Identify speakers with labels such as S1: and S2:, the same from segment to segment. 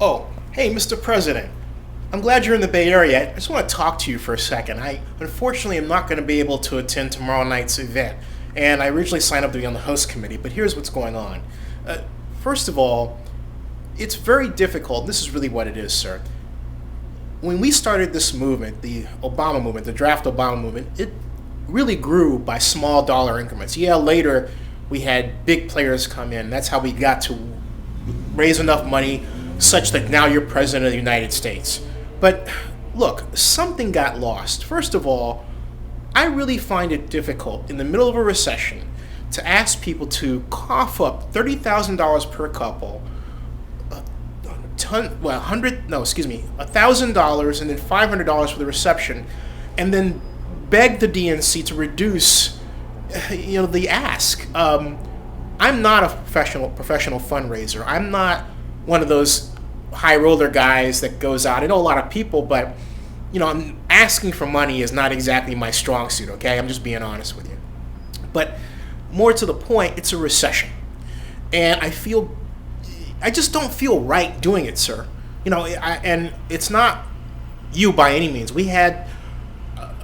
S1: Oh, hey, Mr. President. I'm glad you're in the Bay Area. I just want to talk to you for a second. I unfortunately am not going to be able to attend tomorrow night's event, and I originally signed up to be on the host committee, but here's what's going on. First of all, it's very difficult. This is really what it is, sir. When we started this movement, the Obama movement, the draft Obama movement, it really grew by small dollar increments. Yeah, later we had big players come in. That's how we got to raise enough money such that now you're president of the United States. But look, something got lost. First of all, I really find it difficult in the middle of a recession to ask people to cough up $30,000 per couple, $1,000 and then $500 for the reception, and then beg the DNC to reduce, the ask. I'm not a professional fundraiser. I'm not one of those high roller guys that goes out. I know a lot of people, but I'm asking for money is not exactly my strong suit. Okay, I'm just being honest with you. But more to the point, it's a recession, and I just don't feel right doing it, sir. And it's not you by any means. We had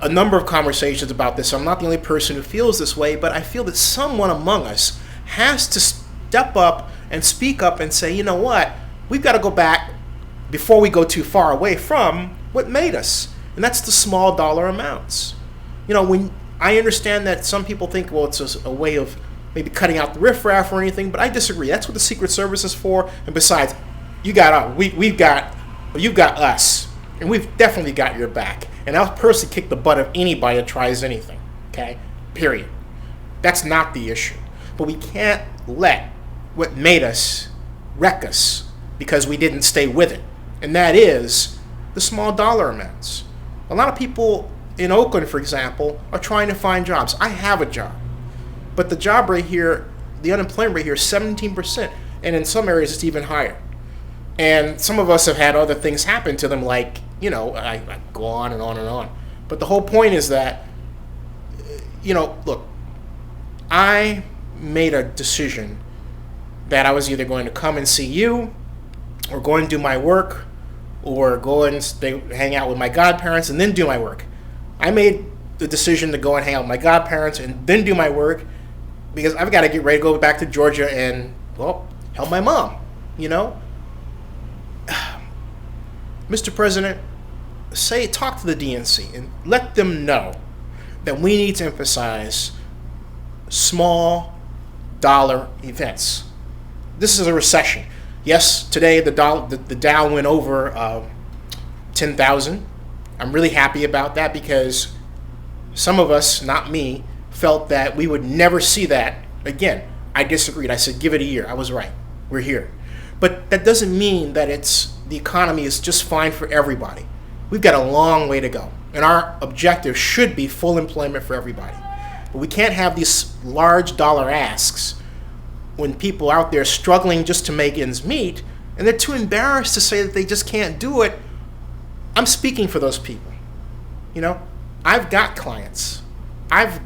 S1: a number of conversations about this. So I'm not the only person who feels this way, but I feel that someone among us has to step up and speak up and say, you know what, we've got to go back before we go too far away from what made us, and that's the small dollar amounts. When I understand that some people think, well, it's a way of maybe cutting out the riffraff or anything, but I disagree. That's what the Secret Service is for. And besides, you've got us, and we've definitely got your back. And I'll personally kick the butt of anybody that tries anything. Okay, period. That's not the issue. But we can't let what made us wreck us because we didn't stay with it. And that is the small dollar amounts. A lot of people in Oakland, for example, are trying to find jobs. I have a job. But the job rate here, the unemployment rate here is 17%. And in some areas, it's even higher. And some of us have had other things happen to them, like, I go on and on and on. But the whole point is that, look, I made a decision that I was either going to come and see you or go and do my work or go and hang out with my godparents and then do my work. I made the decision to go and hang out with my godparents and then do my work because I've got to get ready to go back to Georgia and, help my mom, Mr. President, talk to the DNC and let them know that we need to emphasize small dollar events. This is a recession. Yes, today the Dow went over 10,000. I'm really happy about that because some of us, not me, felt that we would never see that again. I disagreed. I said, give it a year. I was right. We're here. But that doesn't mean that the economy is just fine for everybody. We've got a long way to go. And our objective should be full employment for everybody. But we can't have these large dollar asks when people out there struggling just to make ends meet, and they're too embarrassed to say that they just can't do it. I'm speaking for those people. I've got clients. I've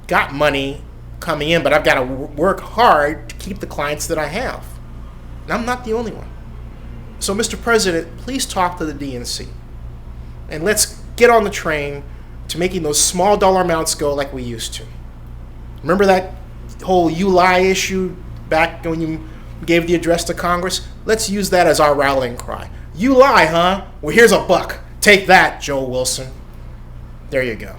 S1: got money coming in, but I've got to work hard to keep the clients that I have. And I'm not the only one. So, Mr. President, please talk to the DNC. And let's get on the train to making those small dollar amounts go like we used to. Remember that whole "you lie" issue back when you gave the address to Congress? Let's use that as our rallying cry. You lie, huh? Well, here's $1. Take that, Joe Wilson. There you go.